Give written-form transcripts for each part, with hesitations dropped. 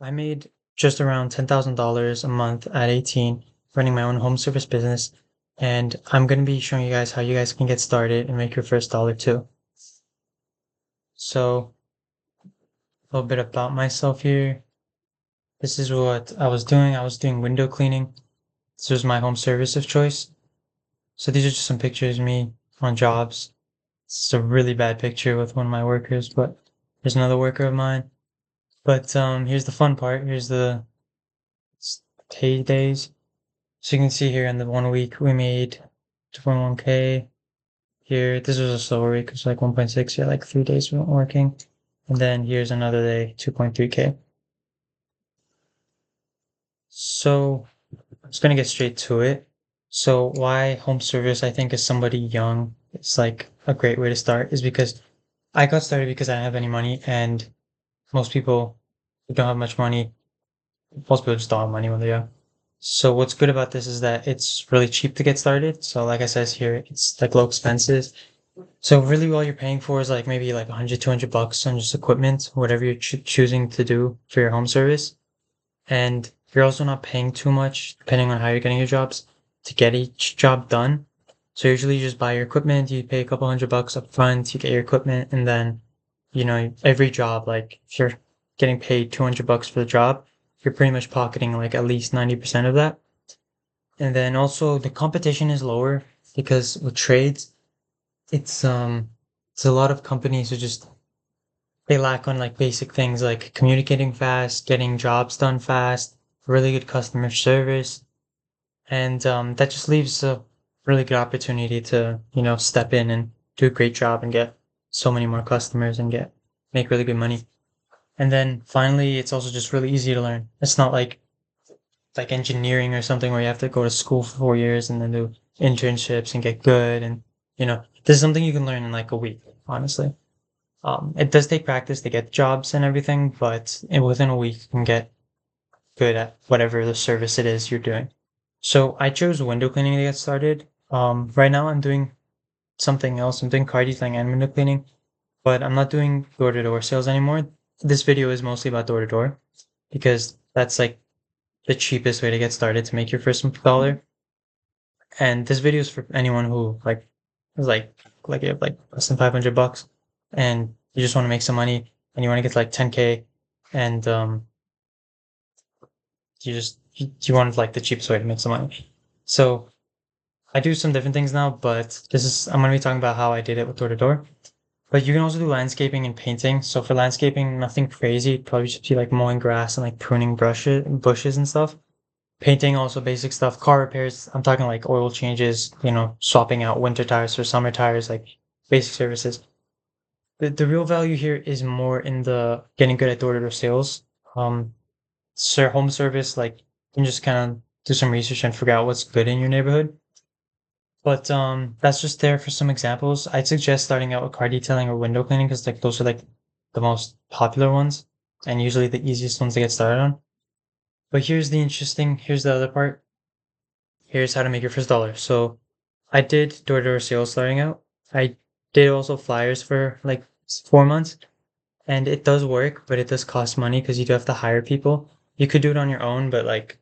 I made just around $10,000 a month at 18, running my own home service business, and I'm going to be showing you guys how you guys can get started and make your first dollar too. So, a little bit about myself here. This is what I was doing. I was doing window cleaning. This was my home service of choice. So these are just some pictures of me on jobs. It's a really bad picture with one of my workers, but there's another worker of mine. But here's the fun part. Here's the paydays. So you can see here in the 1 week we made 2.1K. Here, this was a slower week. It's like 1.6. Yeah, like 3 days we weren't working. And then here's another day, 2.3K. So I'm just gonna get straight to it. So why home service I think is somebody young, it's like a great way to start is because I got started because I didn't have any money and most people who don't have much money, most people just don't have money when they're young. So what's good about this is that it's really cheap to get started. So like I says here, it's like low expenses. So really all you're paying for is like maybe like 100, 200 bucks on just equipment, whatever you're choosing to do for your home service. And you're also not paying too much depending on how you're getting your jobs to get each job done. So usually you just buy your equipment, you pay a couple $100 up front, you get your equipment, and then, every job, like if you're getting paid 200 bucks for the job, you're pretty much pocketing like at least 90% of that. And then also the competition is lower because with trades, it's it's a lot of companies who just they lack on like basic things like communicating fast, getting jobs done fast, really good customer service, and that just leaves a really good opportunity to step in and do a great job and get so many more customers and get make really good money. And then finally, it's also just really easy to learn. It's not like engineering or something where you have to go to school for 4 years and then do internships and get good. And this is something you can learn in like a week, honestly. It does take practice to get jobs and everything, but within a week you can get good at whatever the service it is you're doing. So I chose window cleaning to get started. Right now I'm doing something else. I'm doing car detailing and window cleaning, but I'm not doing door-to-door sales anymore. This video is mostly about door-to-door because that's like the cheapest way to get started to make your first dollar. And this video is for anyone who like is like you have like less than 500 bucks and you just want to make some money and you want to get to like 10K and you want like the cheapest way to make some money. So I do some different things now, but I'm gonna be talking about how I did it with door to door. But you can also do landscaping and painting. So for landscaping, nothing crazy. Probably just be like mowing grass and like pruning bushes and stuff. Painting also basic stuff. Car repairs, I'm talking like oil changes, swapping out winter tires for summer tires, like basic services. The real value here is more in the getting good at door-to-door sales. Home service, like you can just kind of do some research and figure out what's good in your neighborhood. But that's just there for some examples. I'd suggest starting out with car detailing or window cleaning because like those are like the most popular ones and usually the easiest ones to get started on. But here's the other part. Here's how to make your first dollar. So I did door-to-door sales starting out. I did also flyers for like 4 months, and it does work, but it does cost money because you do have to hire people. You could do it on your own, but like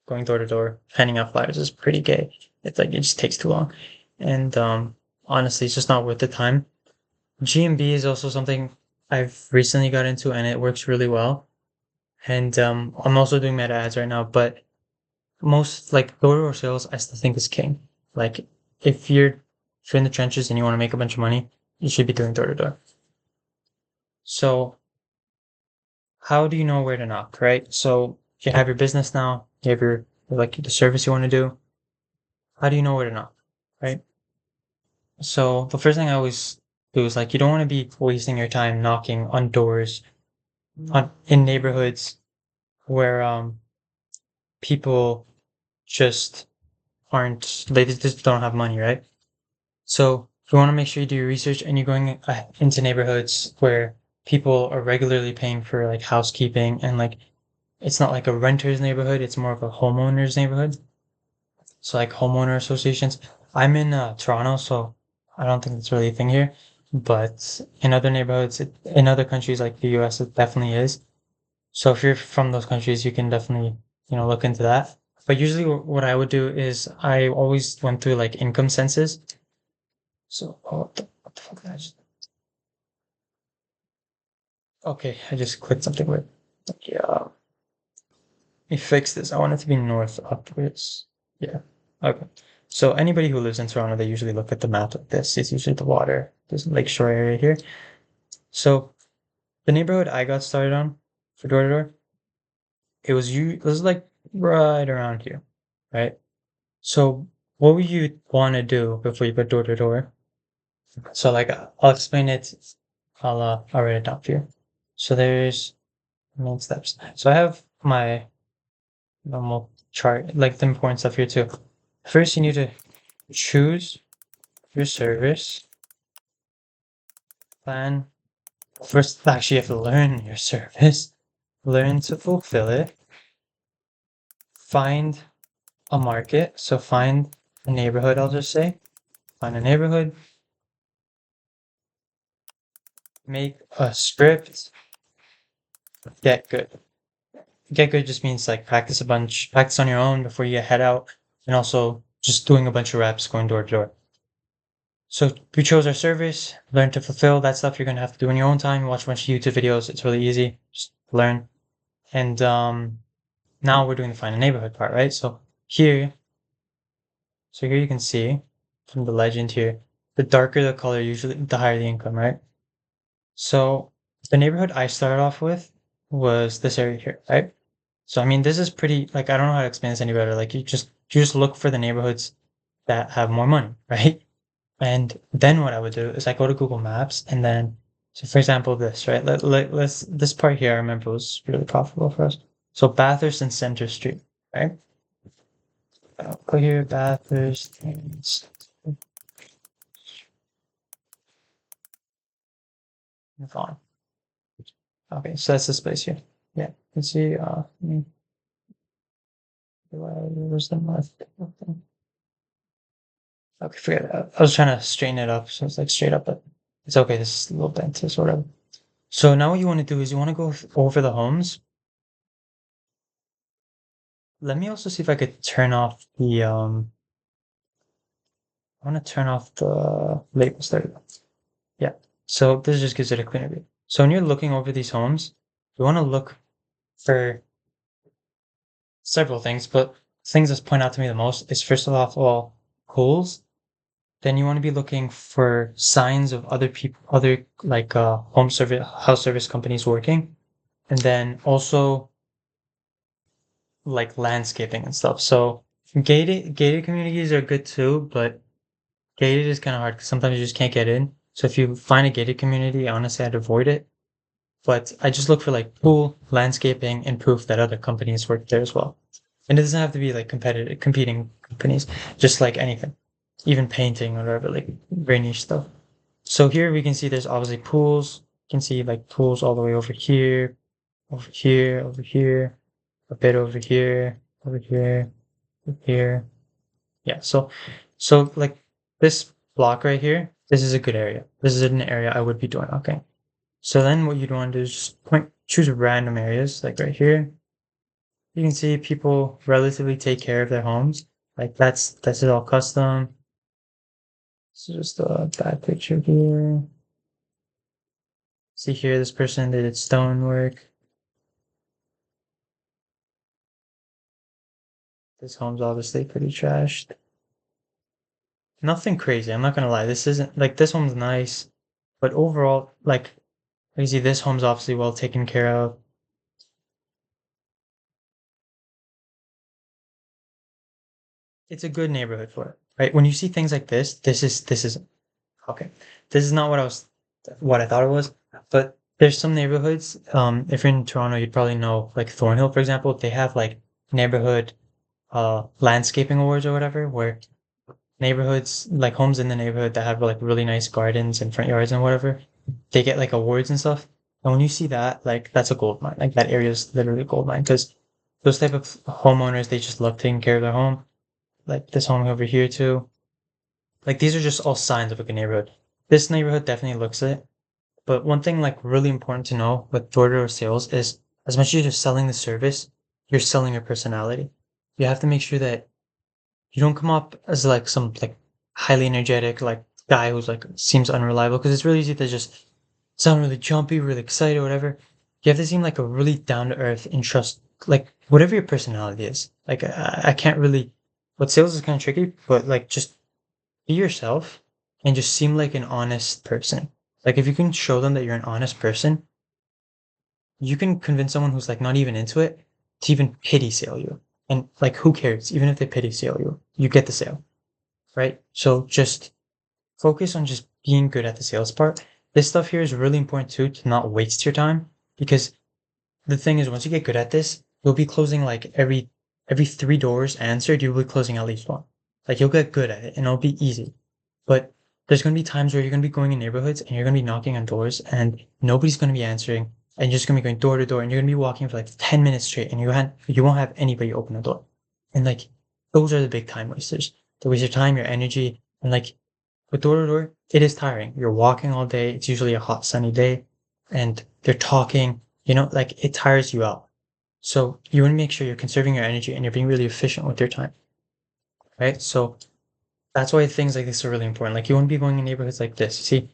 going door to door, handing out flyers is pretty gay. It's like it just takes too long, and honestly, it's just not worth the time. GMB is also something I've recently got into, and it works really well. And I'm also doing meta ads right now, but most like door to door sales, I still think is king. Like if you're in the trenches and you want to make a bunch of money, you should be doing door to door. So how do you know where to knock, right? So you have your business now, you have your like the service you want to do. How do you know where to knock, right? So the first thing I always do is like you don't want to be wasting your time knocking on doors on in neighborhoods where people just aren't they just don't have money, right? So you want to make sure you do your research and you're going into neighborhoods where people are regularly paying for like housekeeping and like it's not like a renter's neighborhood, it's more of a homeowner's neighborhood. So like homeowner associations. I'm in Toronto, so I don't think it's really a thing here. But in other neighborhoods, in other countries like the US, it definitely is. So if you're from those countries, you can definitely, look into that. But usually what I would do is I always went through like income census. So, oh, what the fuck did I just, okay, I just clicked something weird. Yeah, let me fix this. I want it to be north upwards. Yeah, okay. So anybody who lives in Toronto, they usually look at the map like this. It's usually the water, this lakeshore area here. So the neighborhood I got started on for door to door, it was like right around here, right? So what would you want to do before you go door to door? So like I'll explain it. I'll write it down for you. So there's main steps. So I have my normal chart, like the important stuff here too. First, you need to choose your service plan. First, actually, you have to learn your service, learn to fulfill it, find a market. So find a neighborhood. I'll just say find a neighborhood. Make a script. Get good. Get good just means like practice on your own before you head out, and also just doing a bunch of reps going door to door. So we chose our service, learn to fulfill that stuff you're gonna have to do in your own time. Watch a bunch of YouTube videos. It's really easy. Just learn. And now we're doing the find a neighborhood part, right? So here you can see from the legend here, the darker the color, usually the higher the income, right? So the neighborhood I started off with was this area here, right? So I mean, this is pretty like I don't know how to explain this any better. Like you just look for the neighborhoods that have more money, right? And then what I would do is I go to Google Maps and then so for example this, right? Let's this part here I remember was really profitable for us. So Bathurst and Center Street, right? I'll go here, Bathurst and move on. Okay, so that's this place here. Yeah, you can see where's the north? Okay, forget it. I was trying to straighten it up, so it's like straight up, but it's okay. This is a little bent, so whatever. So now what you want to do is you want to go over the homes. Let me also see if I could turn off the I want to turn off the labels there. Yeah. So this just gives it a cleaner view. So when you're looking over these homes, you want to look for several things, but things that point out to me the most is first of all pools. Then you want to be looking for signs of other people, other like home service, house service companies working, and then also like landscaping and stuff. So gated communities are good too, but gated is kind of hard because sometimes you just can't get in. So if you find a gated community, honestly, I'd avoid it. But I just look for like pool, landscaping, and proof that other companies work there as well. And it doesn't have to be like competitive, competing companies, just like anything, even painting or whatever, like very niche stuff. So here we can see there's obviously pools. You can see like pools all the way over here, over here, over here, a bit over here, over here, over here. Yeah, so like this block right here, this is a good area. This is an area I would be doing. Okay. So then what you'd want to do is just choose random areas, like right here. You can see people relatively take care of their homes. Like that's it all custom. This is just a bad picture here. See here, this person did stonework. This home's obviously pretty trashed. Nothing crazy, I'm not gonna lie. This isn't like this home's nice, but overall, like you see, this home's obviously well taken care of. It's a good neighborhood for it, right? When you see things like this is okay. This is not what I thought it was, but there's some neighborhoods. If you're in Toronto, you'd probably know like Thornhill, for example. They have like neighborhood landscaping awards or whatever, where neighborhoods like homes in the neighborhood that have like really nice gardens and front yards and whatever, they get like awards and stuff. And when you see that, like that's a gold mine. Like that area is literally a gold mine because those type of homeowners, they just love taking care of their home. Like this home over here too. Like these are just all signs of a good neighborhood. This neighborhood definitely looks it. But one thing like really important to know with door-to-door sales is as much as you're selling the service, you're selling your personality. You have to make sure that you don't come up as like some like highly energetic like guy who's like seems unreliable because it's really easy to just sound really jumpy, really excited, or whatever. You have to seem like a really down to earth and trust like whatever your personality is. Like I can't really. What sales is kind of tricky, but like just be yourself and just seem like an honest person. Like if you can show them that you're an honest person, you can convince someone who's like not even into it to even pity sale you. And like who cares? Even if they pity sale you, you get the sale, right? So just focus on just being good at the sales part. This stuff here is really important too to not waste your time because the thing is once you get good at this, you'll be closing like every three doors answered, you'll be closing at least one. Like you'll get good at it and it'll be easy. But there's gonna be times where you're gonna be going in neighborhoods and you're gonna be knocking on doors and nobody's gonna be answering and you're just gonna be going door to door and you're gonna be walking for like 10 minutes straight and you won't have anybody open the door. And like those are the big time wasters. They waste your time, your energy, and like with door to door, it is tiring. You're walking all day. It's usually a hot, sunny day, and they're talking. Like it tires you out. So you want to make sure you're conserving your energy and you're being really efficient with your time, right? So that's why things like this are really important. Like you want to be going in neighborhoods like this. You see,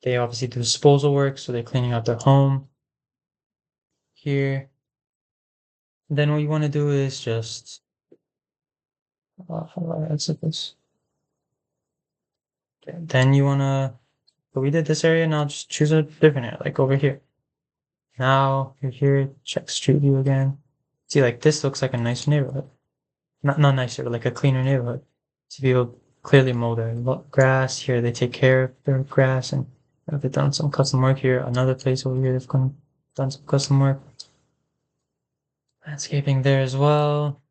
they obviously do disposal work, so they're cleaning out their home here. Then what you want to do is just how do I exit this? Okay. Then you wanna. So we did this area. Now just choose a different area, like over here. Now you're here, check Street View again. See, like this looks like a nicer neighborhood. Not nicer, but like a cleaner neighborhood. So people clearly mow their grass here. They take care of their grass and they've done some custom work here. Another place over here they've done some custom work. Landscaping there as well.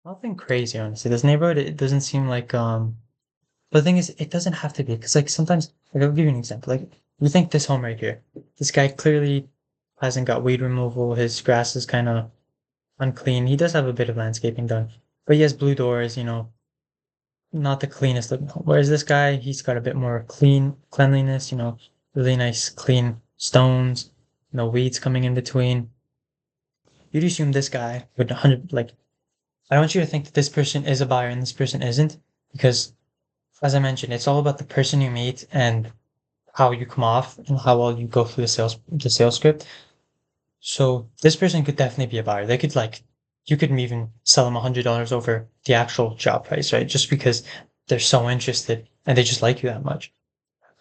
Nothing crazy, honestly. This neighborhood, it doesn't seem like but the thing is, it doesn't have to be because like sometimes like I'll give you an example. Like you think this home right here, this guy clearly hasn't got weed removal. His grass is kind of unclean. He does have a bit of landscaping done, but he has blue doors. Not the cleanest looking home. Whereas this guy, he's got a bit more cleanliness. Really nice clean stones. No weeds coming in between. You'd assume this guy would 100 like. I don't want you to think that this person is a buyer and this person isn't because as I mentioned, it's all about the person you meet and how you come off and how well you go through the sales script. So this person could definitely be a buyer. They could like you could even sell them $100 over the actual job price, right? Just because they're so interested and they just like you that much,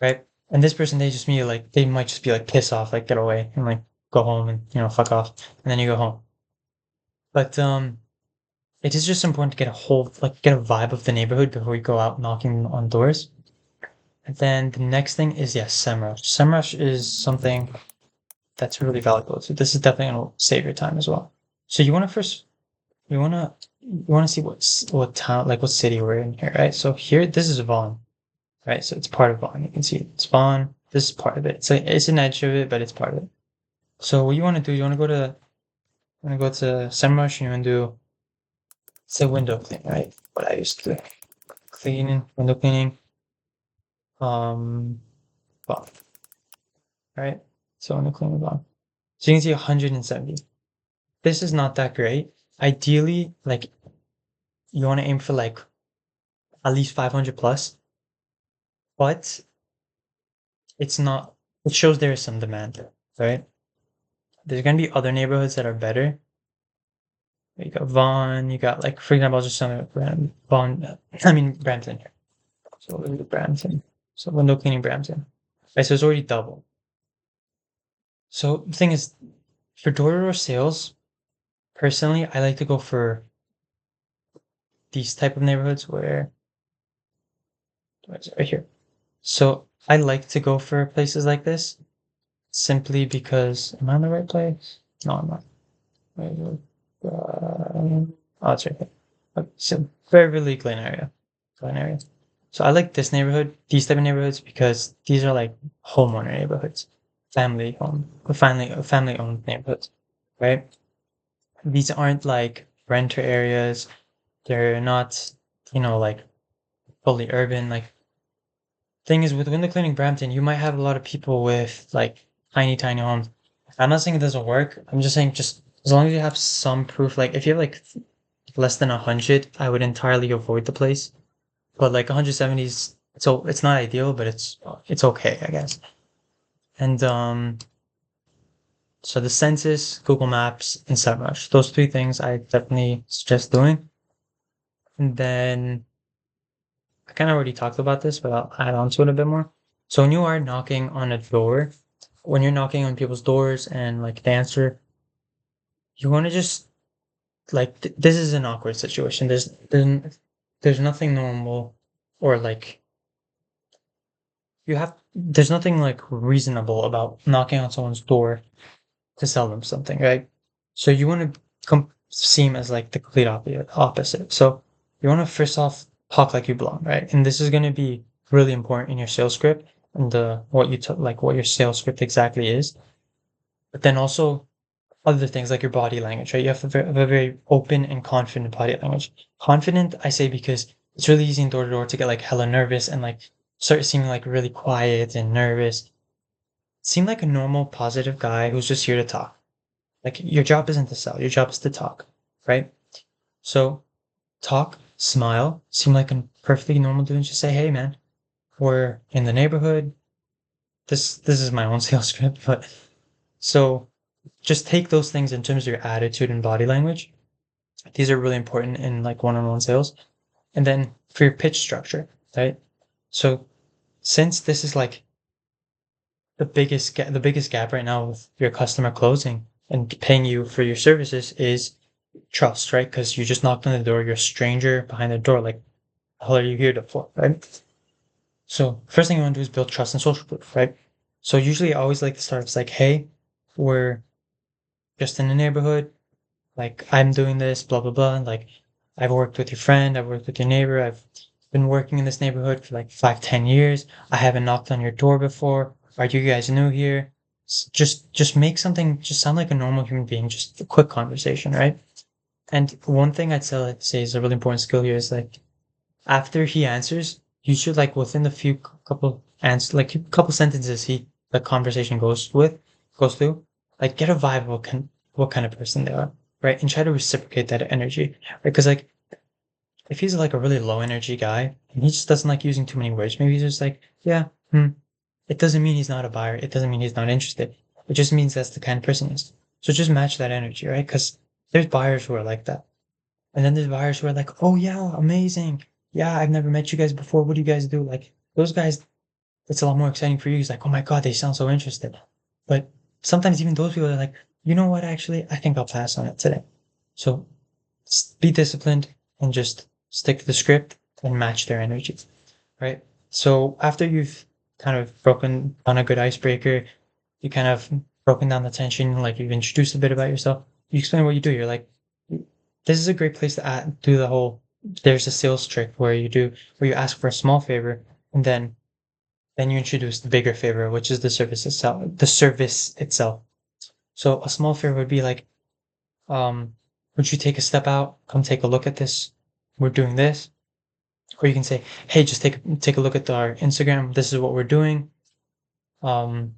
right? And this person they just meet like they might just be like piss off, like get away and like go home and fuck off, and then you go home. But it is just important to get a whole like get a vibe of the neighborhood before you go out knocking on doors. And then the next thing is yes, SEMrush. SEMrush is something that's really valuable. So this is definitely gonna save your time as well. So you wanna see what town like what city we're in here, right? So here this is Vaughan, right? So it's part of Vaughan. You can see it's Vaughan. This is part of it. So it's an edge of it, but it's part of it. So what you wanna do, you wanna go to SEMrush and you wanna do say window cleaning, right? What I used to do. Cleaning, window cleaning, Vaughan, right? So window cleaning Vaughan. So you can see 170. This is not that great. Ideally, like you want to aim for like at least 500 plus, but it's not, it shows there is some demand, right? There's going to be other neighborhoods that are better. You got Vaughan, you got like, for example, I'll just some random Vaughan, I mean, Brampton here. So we'll do Brampton. So window cleaning Brampton. Right, so it's already double. So the thing is, for door-to-door sales, personally, I like to go for these type of neighborhoods where, right here. So I like to go for places like this simply because am I in the right place? No, I'm not. Oh, it's right here. Okay, so Beverly Glen area. Glen area. So I like this neighborhood, these type of neighborhoods because these are like homeowner neighborhoods, family owned neighborhoods, right? These aren't like renter areas. They're not, like fully urban. Like thing is with window cleaning Brampton, you might have a lot of people with like tiny, tiny homes. I'm not saying it doesn't work. I'm just saying just as long as you have some proof, like if you have like less than 100, I would entirely avoid the place. But like 170s, so it's not ideal, but it's okay, I guess. And so the census, Google Maps, and SEMrush. Those three things I definitely suggest doing. And then I kind of already talked about this, but I'll add on to it a bit more. So when you are knocking on a door, when you're knocking on people's doors and like the answer, you want to just like this is an awkward situation. There's nothing normal or like there's nothing like reasonable about knocking on someone's door to sell them something, right? So you want to seem as like the complete opposite. So you want to first off talk like you belong, right? And this is going to be really important in your sales script and the what you like what your sales script exactly is. But then also other things like your body language, right? You have have a very open and confident body language. Confident, I say because it's really easy in door to door to get like hella nervous and like start seeming like really quiet and nervous. Seem like a normal, positive guy who's just here to talk. Like your job isn't to sell, your job is to talk, right? So talk, smile, seem like a perfectly normal dude and just say, hey man, we're in the neighborhood. This is my own sales script, but so just take those things in terms of your attitude and body language. These are really important in like one-on-one sales. And then for your pitch structure, right? So since this is like the biggest gap right now with your customer closing and paying you for your services is trust, right? Because you just knocked on the door, you're a stranger behind the door. Like, the hell are you here for, right? So first thing you want to do is build trust and social proof, right? So usually I always like to start with like, hey, we're just in the neighborhood. Like I'm doing this, blah blah blah. Like I've worked with your friend, I've worked with your neighbor, I've been working in this neighborhood for like 5, 10 years. I haven't knocked on your door before. Are you guys new here? Just make something just sound like a normal human being, just a quick conversation, right? And one thing say is a really important skill here is like after he answers, you should like within the few couple answer like couple sentences the conversation goes through, like get a vibe of what kind of person they are, right? And try to reciprocate that energy, right? Because like if he's like a really low energy guy and he just doesn't like using too many words, maybe he's just like, yeah, it doesn't mean he's not a buyer. It doesn't mean he's not interested. It just means that's the kind of person he is. So just match that energy, right? Because there's buyers who are like that. And then there's buyers who are like, oh yeah, amazing. Yeah, I've never met you guys before. What do you guys do? Like those guys, it's a lot more exciting for you. He's like, oh my God, they sound so interested. But sometimes even those people are like, you know what, actually, I think I'll pass on it today. So be disciplined and just stick to the script and match their energy, right? So after you've kind of broken down a good icebreaker, you kind of broken down the tension, like you've introduced a bit about yourself, you explain what you do. You're like, this is a great place to do the whole, there's a sales trick where you ask for a small favor and then you introduce the bigger favor, which is the service itself. So a small favor would be like, um, would you take a step out, come take a look at this? We're doing this. Or you can say, hey, just take a look at our Instagram. This is what we're doing. Um,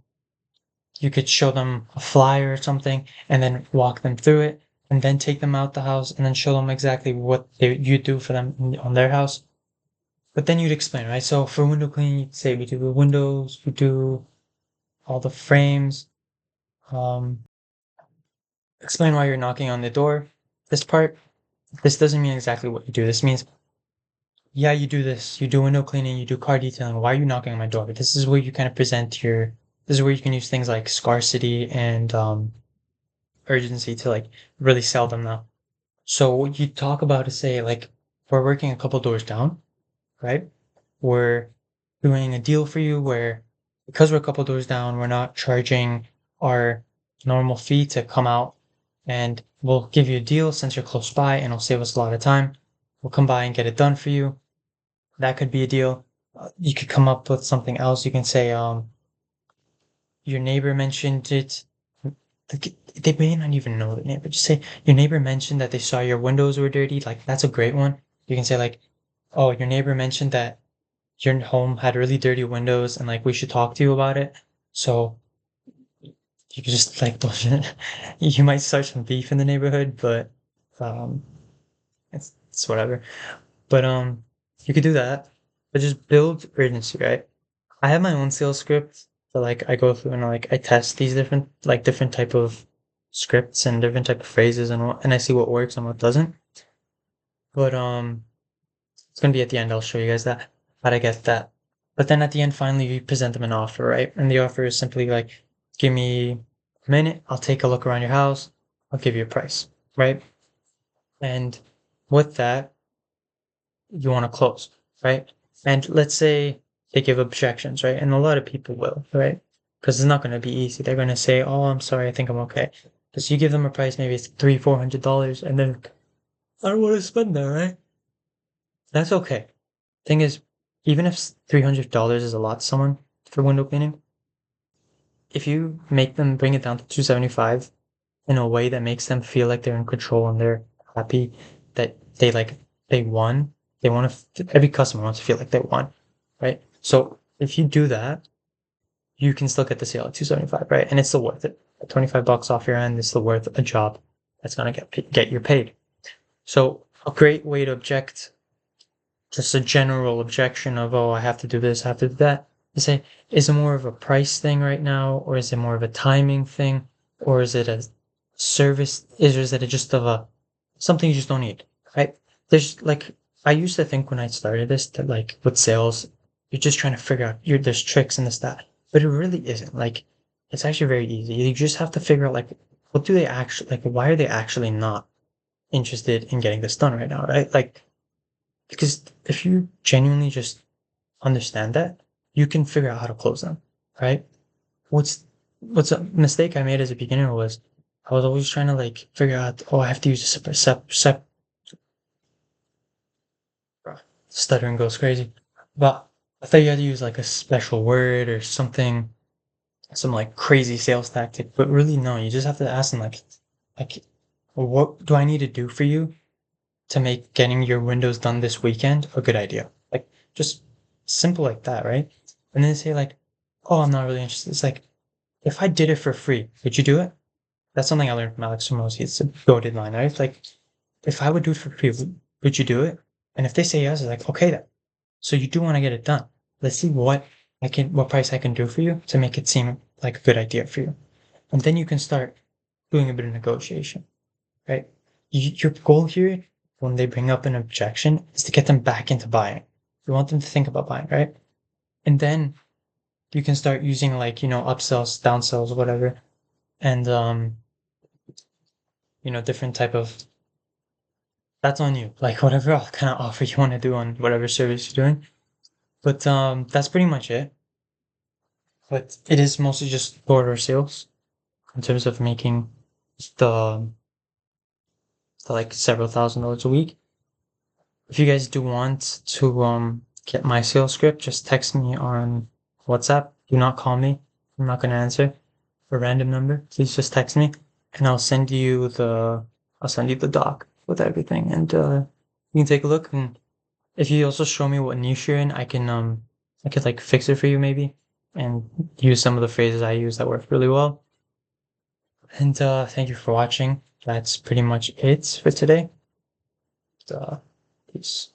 you could show them a flyer or something and then walk them through it and then take them out the house and then show them exactly what you do for them on their house. But then you'd explain, right? So for window cleaning, you'd say we do the windows, we do all the frames. Um, explain why you're knocking on the door. This part, this doesn't mean exactly what you do. This means, yeah, you do this. You do window cleaning, you do car detailing. Why are you knocking on my door? But this is where you kind of this is where you can use things like scarcity and urgency to like really sell them now. So what you talk about is say like we're working a couple doors down, right? We're doing a deal for you where because we're a couple doors down, we're not charging our normal fee to come out and we'll give you a deal since you're close by and it'll save us a lot of time. We'll come by and get it done for you. That could be a deal. You could come up with something else. You can say, your neighbor mentioned it. They may not even know the neighbor. Just say your neighbor mentioned that they saw your windows were dirty. Like that's a great one. You can say like, oh, your neighbor mentioned that your home had really dirty windows and like we should talk to you about it. So you could just like bullshit. You might start some beef in the neighborhood, but um it's whatever. But you could do that. But just build urgency, right? I have my own sales script that like I go through and like I test these different type of scripts and different type of phrases and I see what works and what doesn't. But it's gonna be at the end. I'll show you guys that how to get that. But then at the end, finally, you present them an offer, right? And the offer is simply like, give me a minute. I'll take a look around your house. I'll give you a price, right? And with that, you want to close, right? And let's say they give objections, right? And a lot of people will, right? Because it's not going to be easy. They're going to say, "Oh, I'm sorry. I think I'm okay." Because you give them a price, maybe it's $300, $400, and then I don't want to spend that, right? That's okay. Thing is, even if $300 is a lot to someone for window cleaning, if you make them bring it down to 275 in a way that makes them feel like they're in control and they're happy that they won, they want to. Every customer wants to feel like they won, right? So if you do that, you can still get the sale at 275, right? And it's still worth it. $25 off your end is still worth a job that's gonna get you paid. So a great way to object, just a general objection of, oh, I have to do this, I have to do that. You say, is it more of a price thing right now, or is it more of a timing thing, or is it a service? Is it just of a something you just don't need, right? There's like I used to think when I started this that like with sales, you're just trying to figure out there's tricks and this that, but it really isn't. Like it's actually very easy. You just have to figure out like what do they actually like? Why are they actually not interested in getting this done right now, right? Like because if you genuinely just understand that, you can figure out how to close them, right? What's what's a mistake I made as a beginner was I was always trying to like figure out, oh, I have to use a stuttering goes crazy. But I thought you had to use like a special word or something, some like crazy sales tactic. But really, no, you just have to ask them like, what do I need to do for you to make getting your windows done this weekend a good idea? Like just simple like that, right? And then they say like, oh, I'm not really interested. It's like, if I did it for free, would you do it? That's something I learned from Alex Hormozi. It's a goated line, right? It's like, if I would do it for free, would you do it? And if they say yes, it's like, okay then. So you do want to get it done. Let's see what price I can do for you to make it seem like a good idea for you. And then you can start doing a bit of negotiation, right? Your goal here, when they bring up an objection, is to get them back into buying. You want them to think about buying, right? And then you can start using like, upsells, downsells, whatever, and different type of that's on you. Like whatever kind of offer you want to do on whatever service you're doing. But that's pretty much it. But it is mostly just order sales in terms of making the, the like several $1,000s a week. If you guys do want to get my sales script, just text me on WhatsApp. Do not call me. I'm not gonna answer a random number. Please just text me and I'll send you the doc with everything and you can take a look and if you also show me what niche you're in, I could like fix it for you maybe and use some of the phrases I use that work really well. And thank you for watching. That's pretty much it for today. Uh, peace.